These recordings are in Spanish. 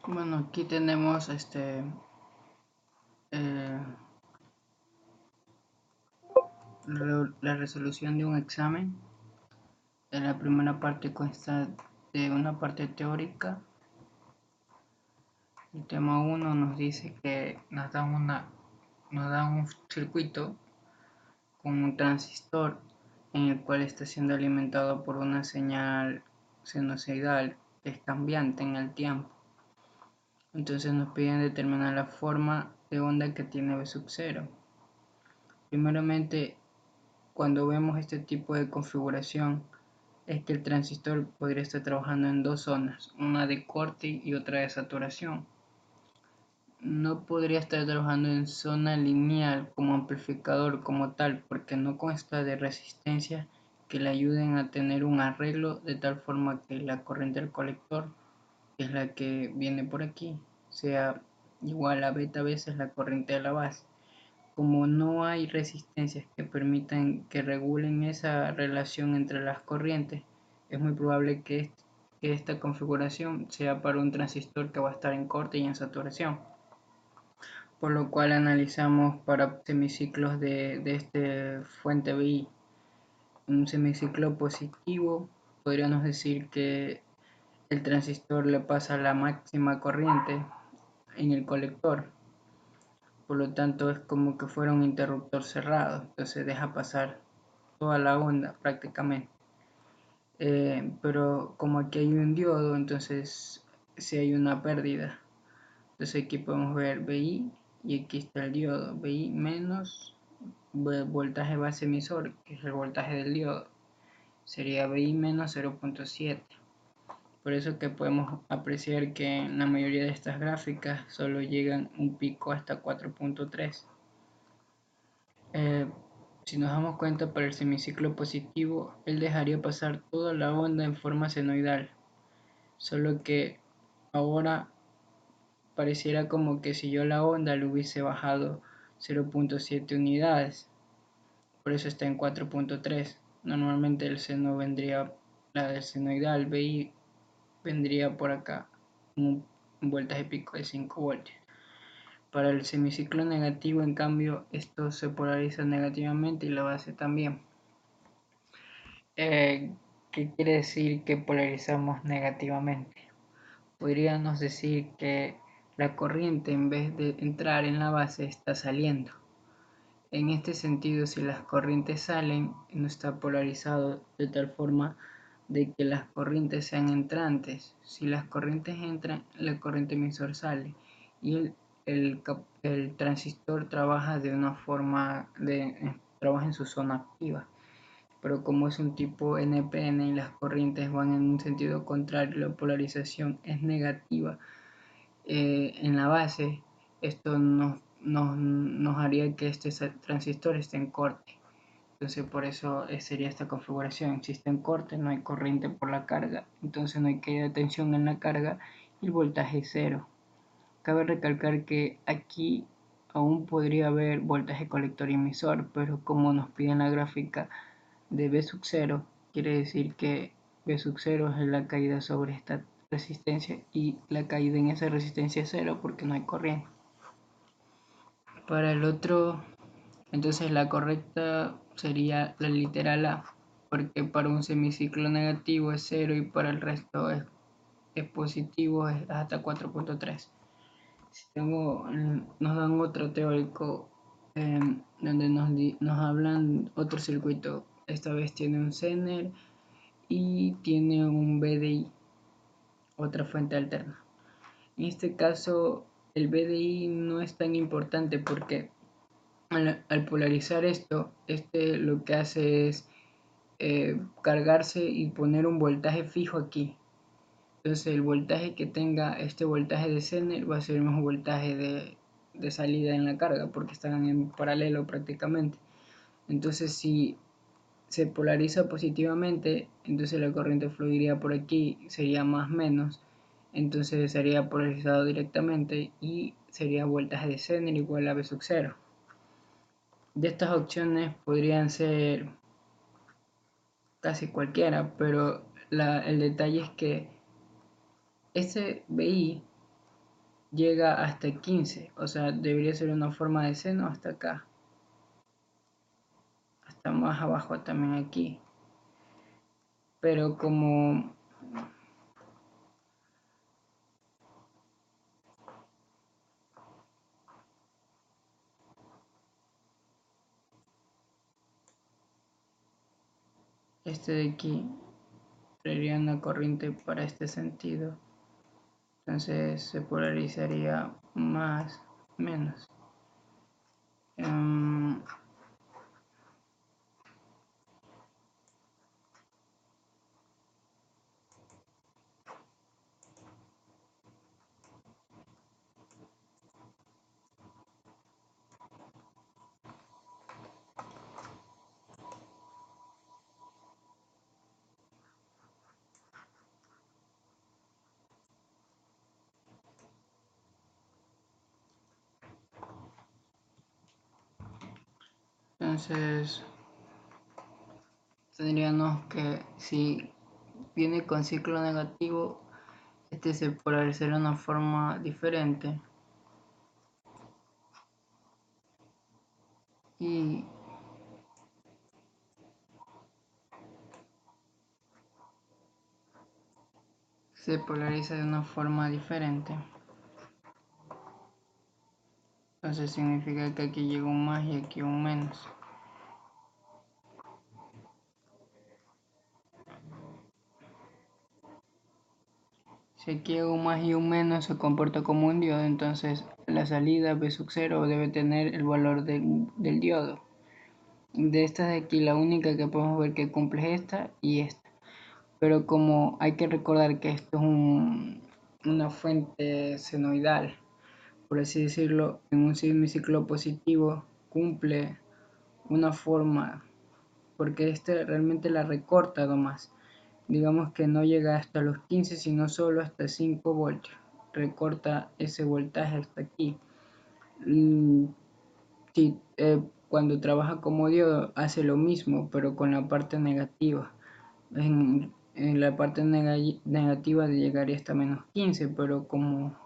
Bueno, aquí tenemos eh, la resolución de un examen. En la primera parte consta de una parte teórica. El tema 1 nos dice que nos dan un circuito con un transistor en el cual está siendo alimentado por una señal sinusoidal que es cambiante en el tiempo. Entonces nos piden determinar la forma de onda que tiene V sub 0. Primeramente, cuando vemos este tipo de configuración, es que el transistor podría estar trabajando en dos zonas, una de corte y otra de saturación. No podría estar trabajando en zona lineal como amplificador como tal, porque no consta de resistencias que le ayuden a tener un arreglo de tal forma que la corriente del colector, que es la que viene por aquí, sea igual a beta veces la corriente de la base. Como no hay resistencias que permitan que regulen esa relación entre las corrientes, es muy probable que esta configuración sea para un transistor que va a estar en corte y en saturación. Por lo cual analizamos para semiciclos de este fuente BI. Un semiciclo positivo, podríamos decir que el transistor le pasa la máxima corriente en el colector, por lo tanto es como que fuera un interruptor cerrado, entonces deja pasar toda la onda prácticamente. Pero como aquí hay un diodo, entonces si hay una pérdida. Entonces aquí podemos ver BI y aquí está el diodo, BI menos voltaje base emisor, que es el voltaje del diodo, sería BI menos 0.7. Por eso que podemos apreciar que en la mayoría de estas gráficas solo llegan un pico hasta 4.3. Eh, si nos damos cuenta, para el semiciclo positivo, él dejaría pasar toda la onda en forma senoidal, solo que ahora pareciera como que si yo la onda le hubiese bajado 0.7 unidades, por eso está en 4.3. Normalmente el seno vendría, la del senoidal BI vendría por acá, un voltaje pico de 5 voltios. Para el semiciclo negativo, en cambio, esto se polariza negativamente y la base también. ¿Qué quiere decir que polarizamos negativamente? Podríamos decir que la corriente, en vez de entrar en la base, está saliendo. En este sentido, si las corrientes salen, no está polarizado de tal forma de que las corrientes sean entrantes. Si las corrientes entran, la corriente emisor sale y el transistor trabaja de una forma trabaja en su zona activa. Pero como es un tipo NPN y las corrientes van en un sentido contrario, la polarización es negativa en la base, esto nos haría que este transistor esté en corte. Entonces por eso sería esta configuración. Si está en corte no hay corriente por la carga, entonces no hay caída de tensión en la carga y el voltaje es cero. Cabe recalcar que aquí aún podría haber voltaje colector y emisor, pero como nos piden la gráfica de V sub 0, quiere decir que V sub 0 es la caída sobre esta resistencia y la caída en esa resistencia es cero porque no hay corriente. Para el otro, entonces la correcta sería la literal A, porque para un semiciclo negativo es 0 y para el resto es positivo, es hasta 4.3. Si nos dan otro teórico donde nos hablan otro circuito, esta vez tiene un Zener y tiene un BDI, otra fuente alterna. En este caso el BDI no es tan importante porque al polarizar esto, este lo que hace es cargarse y poner un voltaje fijo aquí. Entonces el voltaje que tenga este voltaje de Zener va a ser el mismo voltaje de salida en la carga porque están en paralelo prácticamente. Entonces si se polariza positivamente, entonces la corriente fluiría por aquí, sería más menos, entonces sería polarizado directamente y sería voltaje de Zener igual a V sub 0. De estas opciones podrían ser casi cualquiera, pero el detalle es que ese BI llega hasta 15, o sea, debería ser una forma de seno hasta acá, hasta más abajo también aquí. Pero como este de aquí sería una corriente para este sentido, entonces se polarizaría más, menos. Entonces tendríamos que, si viene con ciclo negativo, este se polarizaría de una forma diferente y se polariza de una forma diferente. Entonces significa que aquí llega un más y aquí un menos. Si aquí hay un más y un menos se comporta como un diodo, entonces la salida B sub 0 debe tener el valor del diodo. De estas de aquí la única que podemos ver que cumple es esta y esta. Pero como hay que recordar que esto es una fuente senoidal, por así decirlo, en un semiciclo positivo cumple una forma, porque este realmente la recorta nomás. Digamos que no llega hasta los 15, sino solo hasta 5 voltios. Recorta ese voltaje hasta aquí. Sí, cuando trabaja como diodo hace lo mismo, pero con la parte negativa. En la parte negativa llegaría hasta menos 15, pero como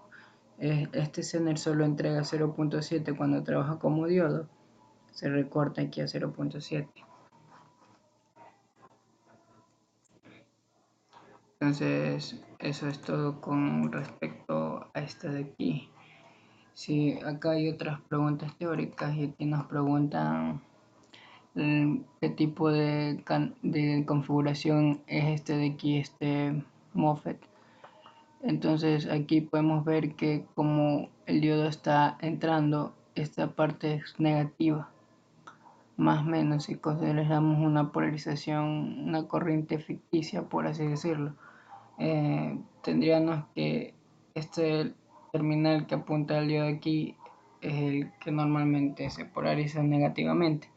este Zener solo entrega 0.7 cuando trabaja como diodo, se recorta aquí a 0.7. Entonces, eso es todo con respecto a esta de aquí. Sí, acá hay otras preguntas teóricas y aquí nos preguntan qué tipo de configuración es este de aquí, este MOSFET. Entonces aquí podemos ver que como el diodo está entrando, esta parte es negativa, más o menos, si consideramos una polarización, una corriente ficticia, por así decirlo. Tendríamos que este terminal que apunta al diodo aquí es el que normalmente se polariza negativamente.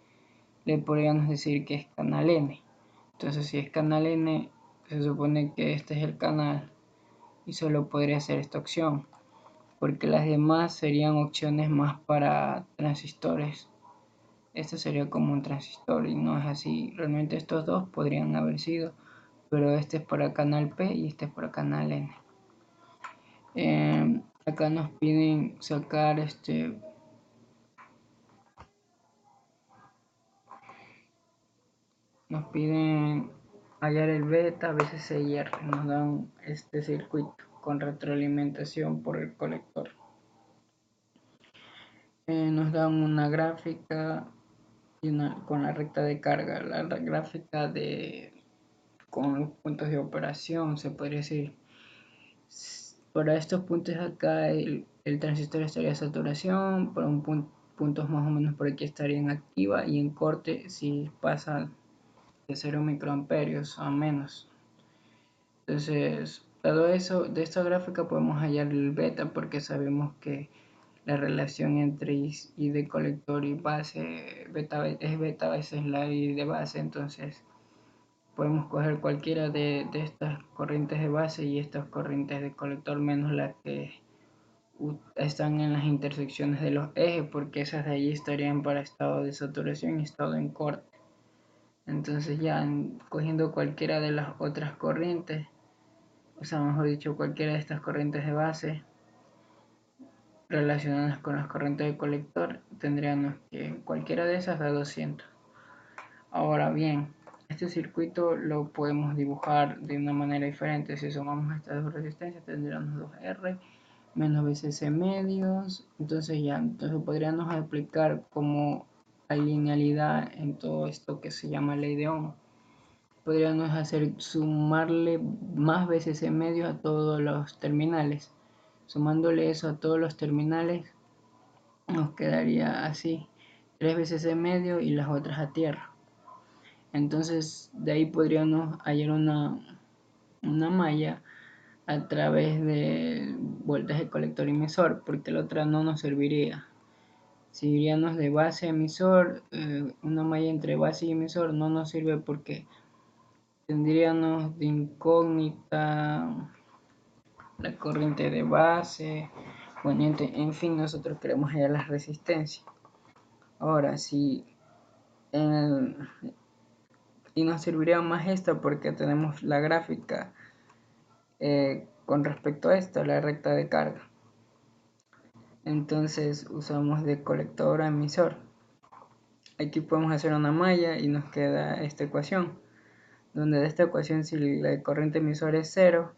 Le podríamos decir que es canal N. Entonces si es canal N, se supone que este es el canal y solo podría ser esta opción, porque las demás serían opciones más para transistores. Este sería como un transistor y no es así. Realmente estos dos podrían haber sido, pero este es para canal P y este es para canal N. Acá nos piden sacar nos piden hallar el beta, a veces se hierre, nos dan este circuito con retroalimentación por el colector. Nos dan una gráfica y con la recta de carga, la gráfica con los puntos de operación, se podría decir. Para estos puntos acá el transistor estaría a saturación, para puntos más o menos por aquí estaría en activa y en corte si pasa de 0 microamperios a menos. Entonces, dado eso, de esta gráfica podemos hallar el beta porque sabemos que la relación entre I de colector y base es beta veces la I de base, entonces podemos coger cualquiera de estas corrientes de base y estas corrientes de colector menos las que están en las intersecciones de los ejes, porque esas de allí estarían para estado de saturación y estado en corte. Entonces ya cogiendo cualquiera de las otras corrientes, o sea, mejor dicho, cualquiera de estas corrientes de base, relacionadas con las corrientes de colector, tendríamos que cualquiera de esas da 200. Ahora bien, este circuito lo podemos dibujar de una manera diferente. Si sumamos estas dos resistencias tendríamos 2R menos BCC medios. Entonces podríamos aplicar como la linealidad en todo esto que se llama ley de Ohm. Podríamos hacer sumarle más BCC medios a todos los terminales. Sumándole eso a todos los terminales nos quedaría así: 3 BCC medio y las otras a tierra. Entonces de ahí podríamos hallar una malla a través del voltaje colector emisor, porque la otra no nos serviría. Si iríamos de base a emisor, una malla entre base y emisor no nos sirve porque tendríamos de incógnita la corriente de base. Bueno, en fin, nosotros queremos hallar las resistencias. Ahora, y nos serviría más esta porque tenemos la gráfica con respecto a esto, la recta de carga. Entonces usamos de colector a emisor. Aquí podemos hacer una malla y nos queda esta ecuación, donde de esta ecuación, si la corriente emisor es 0,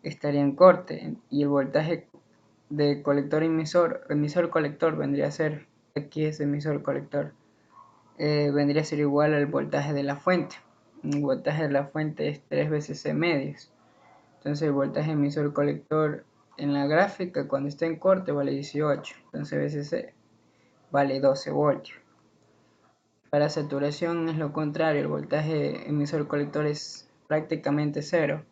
estaría en corte, y el voltaje de colector emisor colector vendría a ser, aquí es emisor colector, vendría a ser igual al voltaje de la fuente. El voltaje de la fuente es 3 veces C medios. Entonces el voltaje emisor colector en la gráfica cuando está en corte vale 18. Entonces VCC vale 12 voltios. Para saturación es lo contrario, el voltaje emisor colector es prácticamente 0.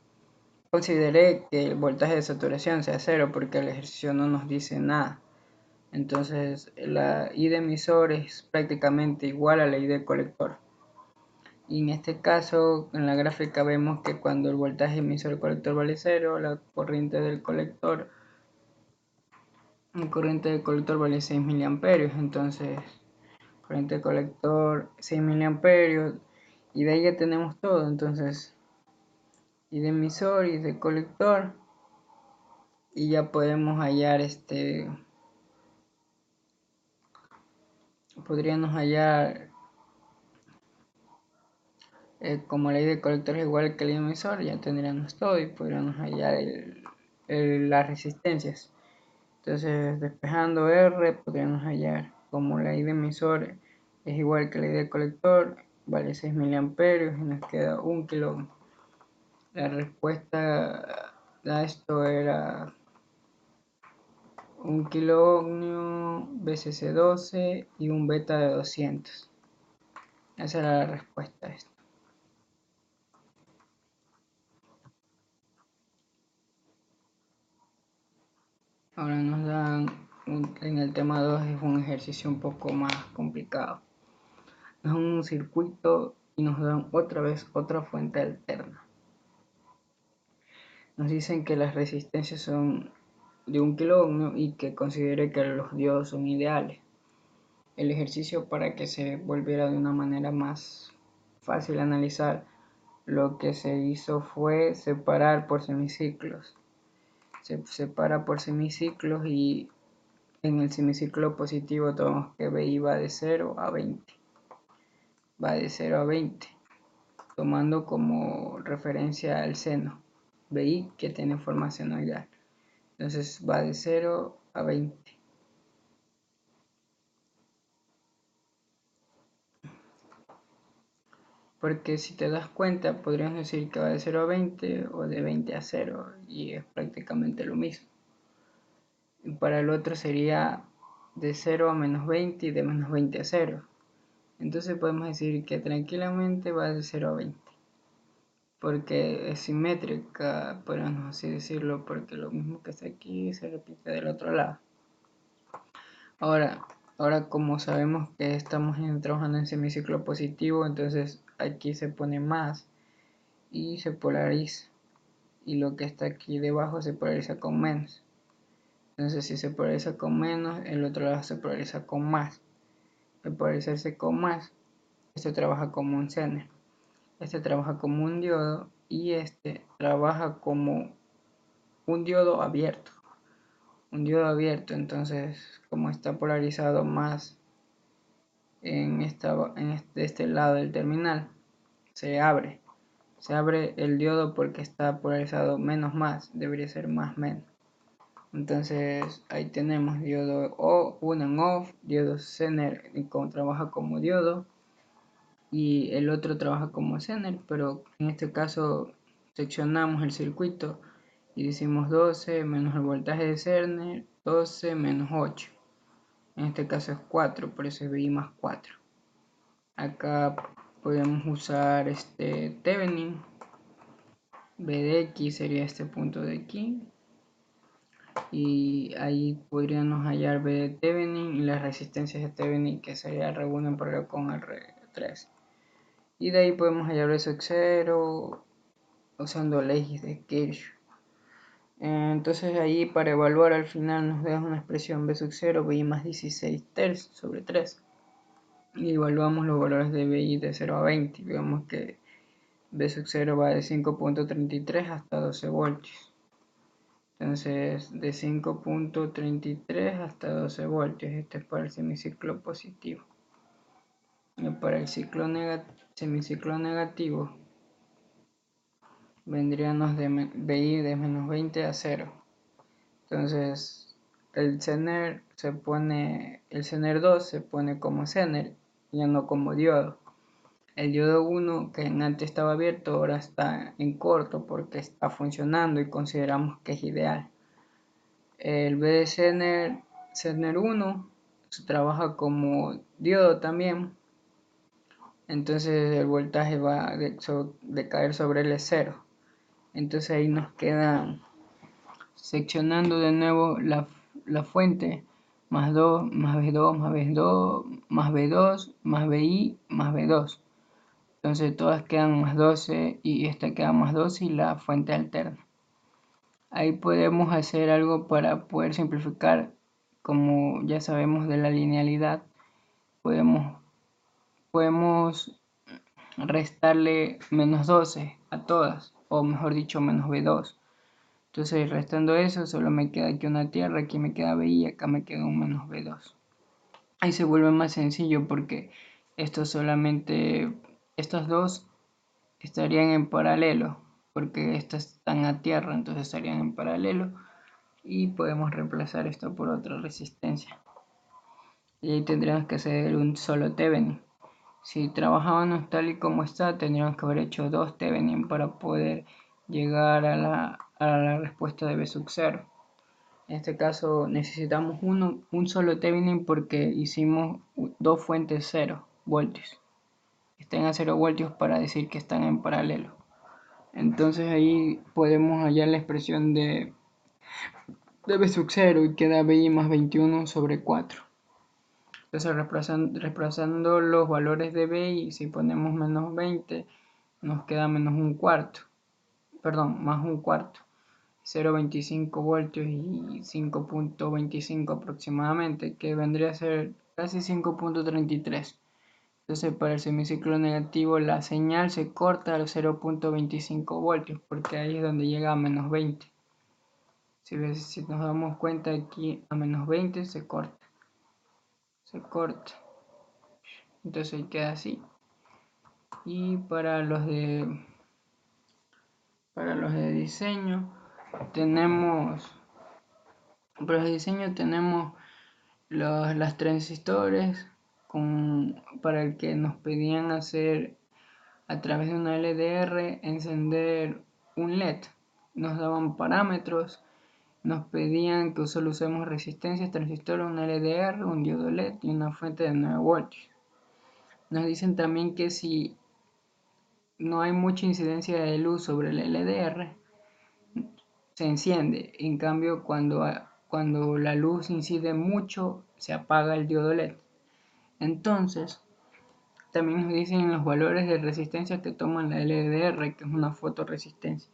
Consideré que el voltaje de saturación sea 0 porque el ejercicio no nos dice nada. Entonces la I de emisor es prácticamente igual a la I de colector. Y en este caso, en la gráfica vemos que cuando el voltaje emisor colector vale 0, la corriente del colector vale 6 miliamperios. Entonces, corriente de colector 6 miliamperios, y de ahí ya tenemos todo. Entonces, y de emisor y de colector, y ya podemos hallar podríamos hallar como la I de colector es igual que la I de emisor, ya tendríamos todo y podríamos hallar las resistencias. Entonces, despejando R, podríamos hallar como la I de emisor es igual que la I de colector, vale 6 miliamperios y nos queda 1 kilo. La respuesta a esto era 1 kilo ohmio, BCC 12 y un beta de 200. Esa era la respuesta a esto. Ahora nos dan, en el tema 2 es un ejercicio un poco más complicado. Nos dan un circuito y nos dan otra vez otra fuente alterna. Nos dicen que las resistencias son de 1 kilo ohmio y que considere que los diodos son ideales. El ejercicio, para que se volviera de una manera más fácil analizar, lo que se hizo fue separar por semiciclos. Se separa por semiciclos y en el semiciclo positivo tenemos que BI va de 0 a 20. Va de 0 a 20, tomando como referencia el seno. BI que tiene forma senoidal. Entonces va de 0 a 20. Porque si te das cuenta, podríamos decir que va de 0 a 20 o de 20 a 0 y es prácticamente lo mismo. Y para el otro sería de 0 a menos 20 y de menos 20 a 0. Entonces podemos decir que tranquilamente va de 0 a 20. Porque es simétrica, podemos así decirlo, porque lo mismo que está aquí se repite del otro lado. Ahora como sabemos que estamos trabajando en semiciclo positivo, entonces aquí se pone más y se polariza, y lo que está aquí debajo se polariza con menos. Entonces si se polariza con menos, el otro lado se polariza con más. Al polarizarse con más, este trabaja como un Zener, este trabaja como un diodo y este trabaja como un diodo abierto. un diodo abierto, entonces como está polarizado más en este lado del terminal, se abre. Se abre el diodo porque está polarizado menos más, debería ser más menos. Entonces ahí tenemos diodo on and off, diodo Zener trabaja como diodo y el otro trabaja como Zener, pero en este caso seccionamos el circuito y decimos 12 menos el voltaje de Zener, 12 menos 8. En este caso es 4, por eso es VI más 4. Acá podemos usar este Thevenin. B de X sería este punto de aquí. Y ahí podríamos hallar B de Thevenin y las resistencias de Thevenin, que sería R1 en paralelo con R3. Y de ahí podemos hallar B sub 0 usando leyes de Kirchhoff. Entonces ahí para evaluar al final nos deja una expresión B sub 0, BI más 16 tercios sobre 3. Y evaluamos los valores de BI de 0 a 20. Vemos que B sub 0 va de 5.33 hasta 12 voltios. Entonces de 5.33 hasta 12 voltios. Este es para el semiciclo positivo. Y para el semiciclo negativo vendríamos de BI de menos 20 a 0. Entonces el Zener 2 se pone como Zener, ya no como diodo. El diodo 1, que antes estaba abierto, ahora está en corto porque está funcionando y consideramos que es ideal. El B de Zener 1 se trabaja como diodo también, entonces el voltaje va a decaer sobre el 0. Entonces ahí nos queda seccionando de nuevo la fuente, más 2, más B2, más B2, más B2, más BI, más B2. Entonces todas quedan más 12 y esta queda más 12 y la fuente alterna. Ahí podemos hacer algo para poder simplificar, como ya sabemos de la linealidad, podemos restarle menos 12 a todas, o mejor dicho menos B2. Entonces restando eso solo me queda aquí una tierra, aquí me queda BI y acá me queda un menos B2. Ahí se vuelve más sencillo porque estos dos estarían en paralelo, porque estas están a tierra, entonces estarían en paralelo y podemos reemplazar esto por otra resistencia. Y ahí tendríamos que hacer un solo Thevenin. Si trabajábamos tal y como está, tendríamos que haber hecho 2 Thevenin para poder llegar a la respuesta de B sub 0. En este caso necesitamos un solo Thevenin porque hicimos dos fuentes 0 voltios. Están a 0 voltios para decir que están en paralelo. Entonces ahí podemos hallar la expresión de B sub 0 y queda BI más 21 sobre 4. Entonces reemplazando los valores de BI, si ponemos menos 20, nos queda menos un cuarto. Perdón, más un cuarto. 0.25 voltios y 5.25 aproximadamente, que vendría a ser casi 5.33. Entonces para el semiciclo negativo la señal se corta a los 0.25 voltios porque ahí es donde llega a menos 20. Si nos damos cuenta aquí a menos 20 se corta. Entonces queda así. Y para los de diseño tenemos las transistores para el que nos pedían hacer a través de una LDR encender un LED. Nos daban parámetros, nos pedían que solo usemos resistencias, transistores, un LDR, un diodo LED y una fuente de 9 voltios. Nos dicen también que si no hay mucha incidencia de luz sobre el LDR, se enciende. En cambio, cuando la luz incide mucho, se apaga el diodo LED. Entonces, también nos dicen los valores de resistencia que toman la LDR, que es una fotoresistencia.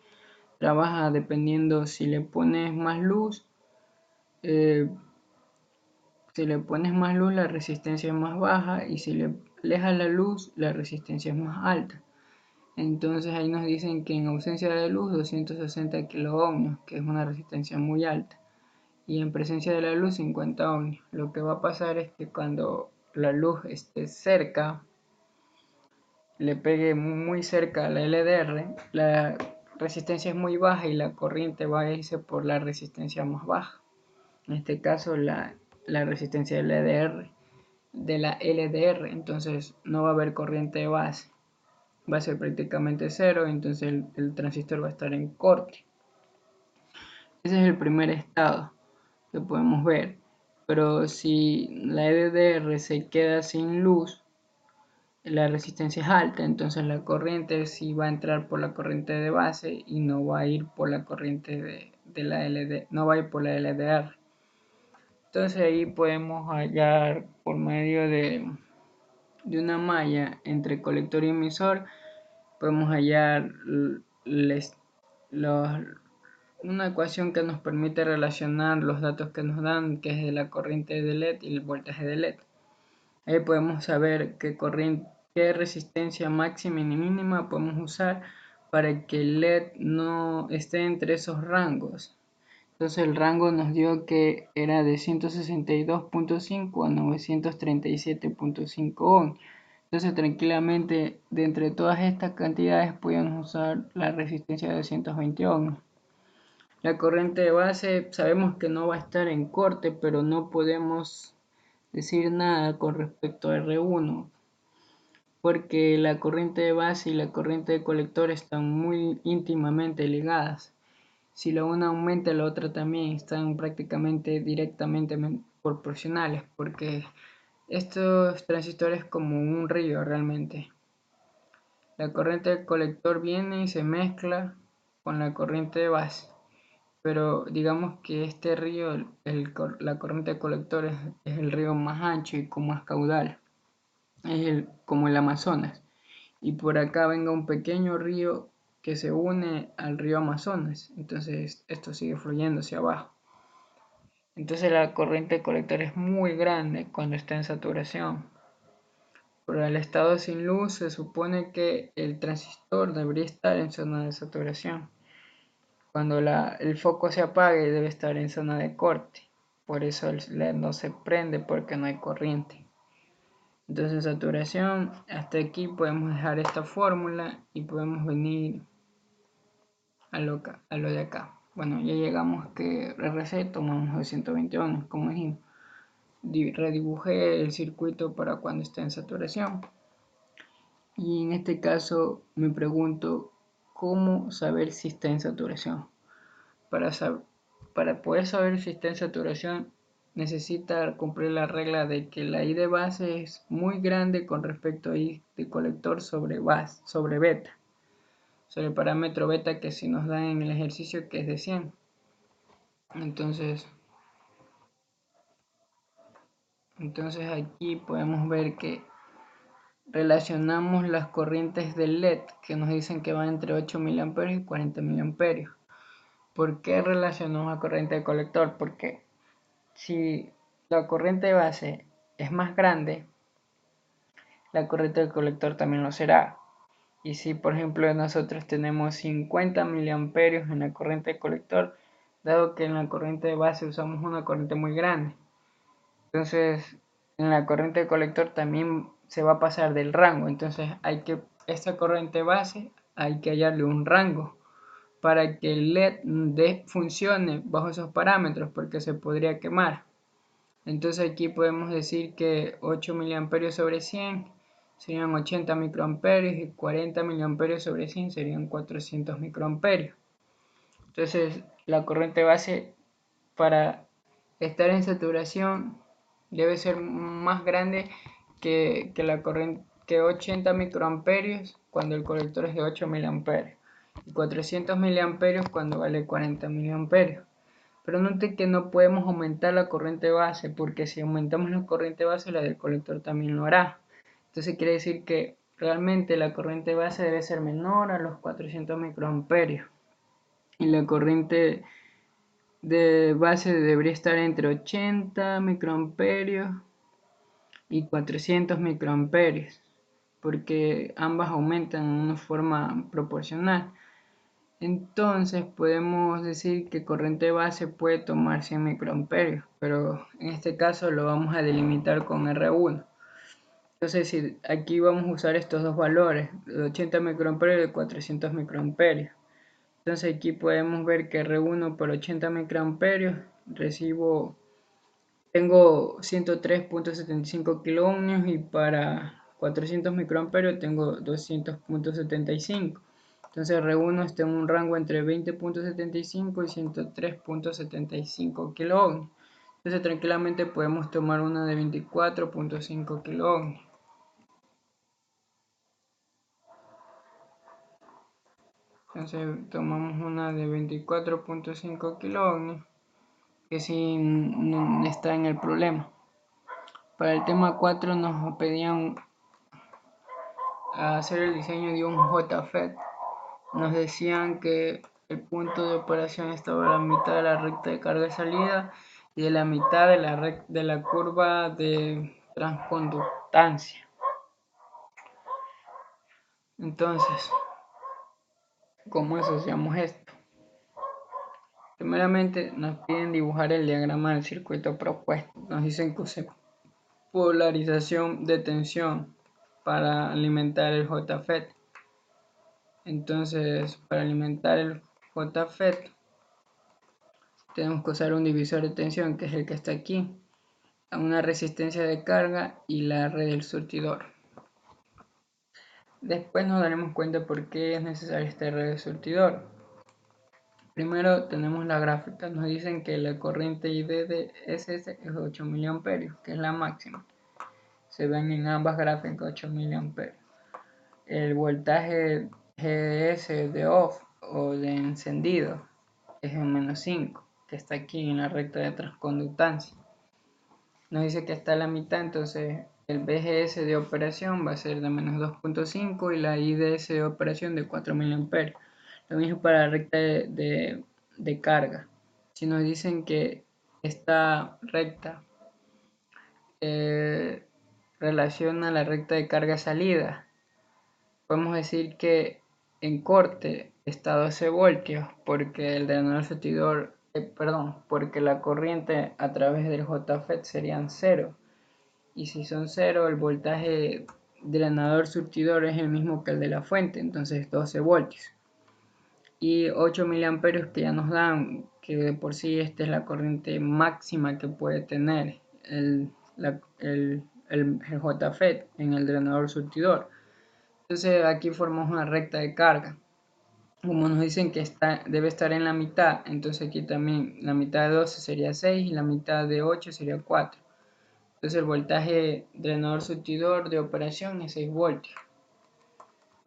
Trabaja dependiendo si le pones más luz. La resistencia es más baja y si le alejas la luz, la resistencia es más alta. Entonces ahí nos dicen que en ausencia de luz 260 kiloohmios, que es una resistencia muy alta. y en presencia de la luz 50 ohmios. Lo que va a pasar es que cuando la luz esté cerca, le pegue muy cerca a la LDR, la resistencia es muy baja y la corriente va a irse por la resistencia más baja. En este caso la resistencia de la LDR, entonces no va a haber corriente de base, va a ser prácticamente cero, entonces el transistor va a estar en corte. Ese es el primer estado que podemos ver, pero si la LDR se queda sin luz, la resistencia es alta, entonces la corriente sí va a entrar por la corriente de base y no va a ir por la corriente de la LDR, no va a ir por la LDR. Entonces ahí podemos hallar por medio de una malla entre colector y emisor, podemos hallar una ecuación que nos permite relacionar los datos que nos dan, que es de la corriente de LED y el voltaje de LED. Ahí podemos saber qué resistencia máxima y mínima podemos usar para que el LED no esté entre esos rangos. Entonces el rango nos dio que era de 162.5 a 937.5 ohms. Entonces tranquilamente de entre todas estas cantidades podemos usar la resistencia de 220 ohms. La corriente de base sabemos que no va a estar en corte, pero no podemos decir nada con respecto a R1, porque la corriente de base y la corriente de colector están muy íntimamente ligadas. Si la una aumenta, la otra también, están prácticamente directamente proporcionales, porque estos transistores es como un río realmente. La corriente del colector viene y se mezcla con la corriente de base, pero digamos que este río, la corriente del colector es el río más ancho y con más caudal, como el Amazonas, y por acá venga un pequeño río que se une al río Amazonas, entonces esto sigue fluyendo hacia abajo. Entonces la corriente del colector es muy grande cuando está en saturación. Por el estado sin luz se supone que el transistor debería estar en zona de saturación. Cuando el foco se apague debe estar en zona de corte. Por eso el LED no se prende porque no hay corriente. Entonces en saturación, hasta aquí podemos dejar esta fórmula y podemos venir a lo de acá. Bueno, ya llegamos que RC tomamos 220 ohms, como dijimos. Redibujé el circuito para cuando esté en saturación. Y en este caso me pregunto cómo saber si está en saturación. Para poder saber si está en saturación necesita cumplir la regla de que la I de base es muy grande con respecto a I de colector sobre beta, sobre el parámetro beta que si nos dan en el ejercicio, que es de 100. Entonces aquí podemos ver que relacionamos las corrientes del LED que nos dicen que van entre 8 mA y 40 mA. ¿Por qué relacionamos la corriente de colector? Porque si la corriente de base es más grande, la corriente del colector también lo será. Y si por ejemplo nosotros tenemos 50 miliamperios en la corriente de colector, dado que en la corriente de base usamos una corriente muy grande, entonces en la corriente de colector también se va a pasar del rango. Entonces esta corriente base hay que hallarle un rango para que el LED funcione bajo esos parámetros, porque se podría quemar. Entonces aquí podemos decir que 8 miliamperios sobre 100 serían 80 microamperios y 40 miliamperios sobre 100 serían 400 microamperios. Entonces la corriente base para estar en saturación debe ser más grande que 80 microamperios cuando el colector es de 8 miliamperios y 400 miliamperios cuando vale 40 miliamperios. Pero note que no podemos aumentar la corriente base, porque si aumentamos la corriente base, la del colector también lo hará. Entonces quiere decir que realmente la corriente base debe ser menor a los 400 microamperios y la corriente de base debería estar entre 80 microamperios y 400 microamperios, porque ambas aumentan de una forma proporcional. Entonces podemos decir que corriente base puede tomar 100 microamperios, pero en este caso lo vamos a delimitar con R1. Entonces si aquí vamos a usar estos dos valores, de 80 microamperios y de 400 microamperios. Entonces aquí podemos ver que R1 por 80 microamperios tengo 103.75 kiloohmios y para 400 microamperios tengo 200.75. Entonces R1 está en un rango entre 20.75 y 103.75 kiloohmios. Entonces tranquilamente podemos tomar una de 24.5 kiloohmios. Entonces tomamos una de 24.5 kiloohmios, que sí no está en el problema. Para el tema 4 nos pedían hacer el diseño de un JFET. Nos decían que el punto de operación estaba a la mitad de la recta de carga de salida y de la mitad de la curva de transconductancia. Entonces, ¿cómo asociamos esto? Primeramente nos piden dibujar el diagrama del circuito propuesto. Nos dicen que use polarización de tensión para alimentar el JFET. Entonces, para alimentar el JFET tenemos que usar un divisor de tensión, que es el que está aquí, una resistencia de carga y la red del surtidor. Después nos daremos cuenta por qué es necesaria esta red del surtidor. Primero tenemos la gráfica, nos dicen que la corriente ID de SS es 8 mA, que es la máxima. Se ven en ambas gráficas 8 mA. El voltaje GDS de off o de encendido es en -5, que está aquí en la recta de transconductancia. Nos dice que está a la mitad, entonces el BGS de operación va a ser de -2.5 y la IDS de operación de 4 mA. Lo mismo para la recta de carga. Si nos dicen que esta recta relaciona la recta de carga salida, podemos decir que en corte está a 12 voltios porque el drenador surtidor, porque la corriente a través del JFET serían 0. Y si son 0, el voltaje drenador surtidor es el mismo que el de la fuente, entonces 12 voltios. Y 8 miliamperios que ya nos dan, que de por sí esta es la corriente máxima que puede tener el JFET en el drenador surtidor. Entonces aquí formamos una recta de carga. Como nos dicen que debe estar en la mitad, entonces aquí también la mitad de 12 sería 6 y la mitad de 8 sería 4. Entonces el voltaje drenador surtidor de operación es 6 voltios.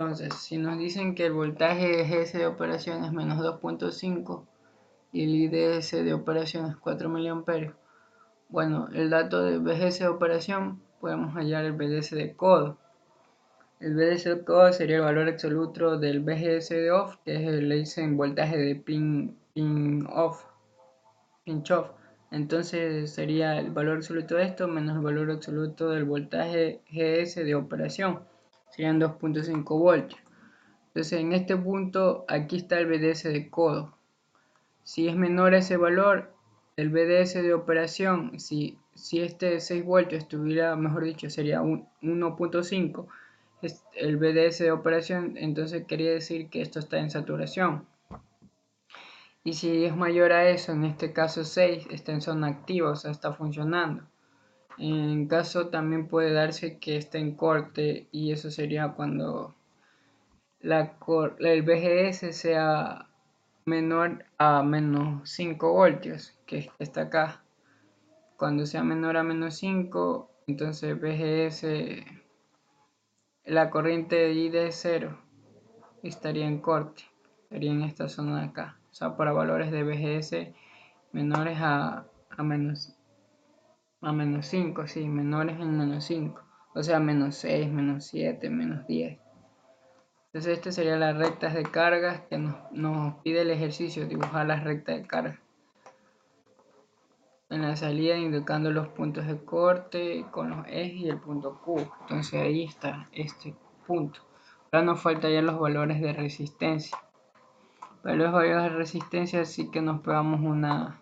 Entonces, si nos dicen que el voltaje GS de operación es -2.5 y el IDS de operación es 4 mA, bueno, el dato de BGS de operación podemos hallar el BDS de codo. El BDS de codo sería el valor absoluto del BGS de off, que es el voltaje de pinch off. Entonces sería el valor absoluto de esto menos el valor absoluto del voltaje GS de operación. Serían 2.5 voltios. Entonces en este punto aquí está el BDS de codo. Si es menor a ese valor, el BDS de operación, si este 6 voltios estuviera, mejor dicho, sería 1.5, el BDS de operación, entonces quería decir que esto está en saturación. Y si es mayor a eso, en este caso 6, está en zona activa, o sea, está funcionando. En caso también puede darse que esté en corte y eso sería cuando el BGS sea menor a -5 voltios, que está acá. Cuando sea menor a -5, entonces BGS, la corriente ID de 0 estaría en corte, estaría en esta zona de acá. O sea, para valores de BGS menores a -5, sí, menores en -5. O sea, -6, -7, -10. Entonces esta sería las rectas de cargas que nos pide el ejercicio, dibujar las rectas de carga. En la salida indicando los puntos de corte con los ejes y el punto Q. Entonces ahí está este punto. Ahora nos falta ya los valores de resistencia. Para los valores de resistencia sí que nos pegamos una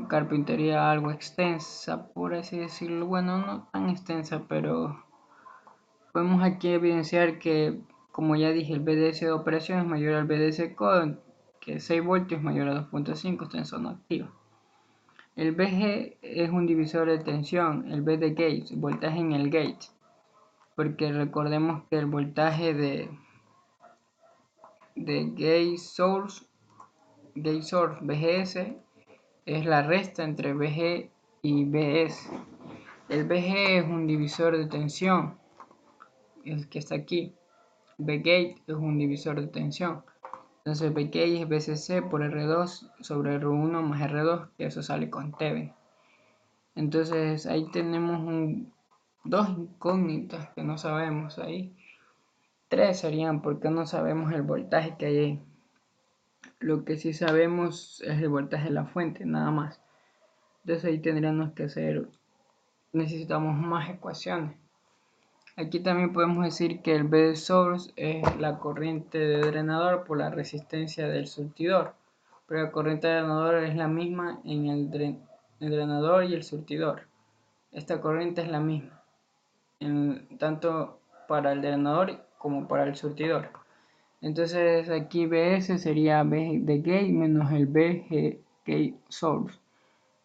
carpintería algo extensa, por así decirlo. Bueno, no tan extensa, pero podemos aquí evidenciar que, como ya dije, el BDS de operación es mayor al BDS code, que 6 voltios mayor a 2.5, está en zona activa. El VG es un divisor de tensión, el V de gate, voltaje en el gate, porque recordemos que el voltaje de gate source VGS es la resta entre VG y VS. El VG es un divisor de tensión, el que está aquí. VGate es un divisor de tensión. Entonces VGate es VCC por R2 sobre R1 más R2, que eso sale con TV. Entonces ahí tenemos dos incógnitas que no sabemos ahí. Tres serían porque no sabemos el voltaje que hay ahí. Lo que sí sabemos es el voltaje de la fuente, nada más. Entonces ahí tendríamos que necesitamos más ecuaciones. Aquí también podemos decir que el B de source es la corriente de drenador por la resistencia del surtidor. Pero la corriente de drenador es la misma en el drenador y el surtidor. Esta corriente es la misma, tanto para el drenador como para el surtidor. Entonces aquí BS sería B de gate menos el B gate source.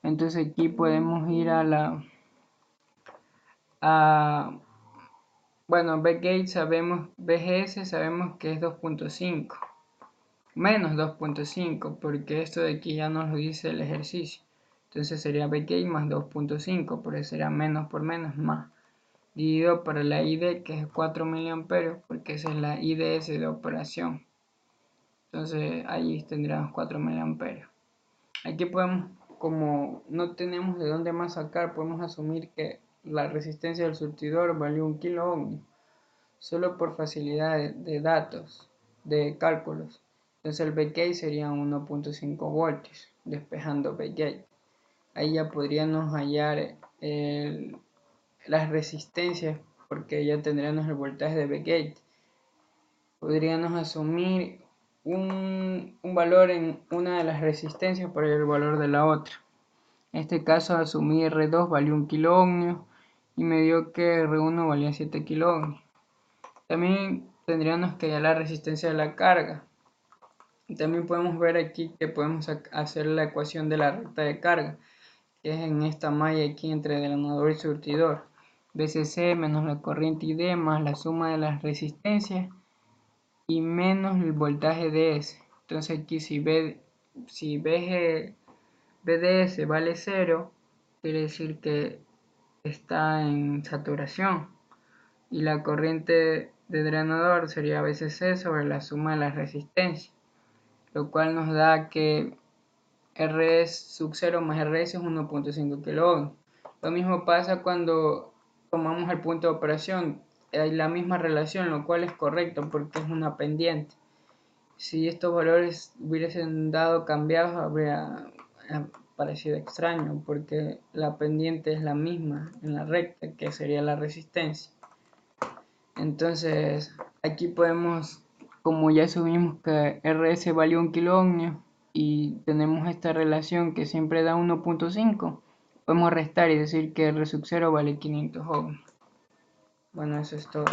Entonces aquí podemos ir bueno, B gate sabemos, BGS sabemos que es 2.5, menos 2.5, porque esto de aquí ya nos lo dice el ejercicio. Entonces sería B gate más 2.5, por eso será menos por menos más. Dividido por la ID, que es 4 mA, porque esa es la IDS de operación. Entonces ahí tendríamos 4 mA. Aquí podemos, como no tenemos de dónde más sacar, podemos asumir que la resistencia del surtidor valió 1 kilo ohm, solo por facilidad de datos, de cálculos. Entonces el B-gate sería 1.5 voltios, despejando B-gate. Ahí ya podríamos hallar las resistencias, porque ya tendríamos el voltaje de B-gate. Podríamos asumir un valor en una de las resistencias por el valor de la otra. En este caso asumí R2 valió 1 kilo ohmios y me dio que R1 valía 7 kilo ohmios. También tendríamos que hallar la resistencia de la carga. También podemos ver aquí que podemos hacer la ecuación de la recta de carga, que es en esta malla aquí entre drenador y surtidor. VCC menos la corriente ID más la suma de las resistencias y menos el voltaje DS. Entonces aquí si BDS vale 0, quiere decir que está en saturación. Y la corriente de drenador sería VCC sobre la suma de las resistencias, lo cual nos da que RS sub 0 más RS es 1.5 kilo. Lo mismo pasa cuando tomamos el punto de operación, hay la misma relación, lo cual es correcto porque es una pendiente. Si estos valores hubiesen dado cambiados, habría parecido extraño porque la pendiente es la misma en la recta, que sería la resistencia. Entonces aquí podemos, como ya subimos que RS valió 1 kilo ohmio y tenemos esta relación que siempre da 1.5, podemos restar y decir que R sub 0 vale 500 ohms. Bueno, eso es todo.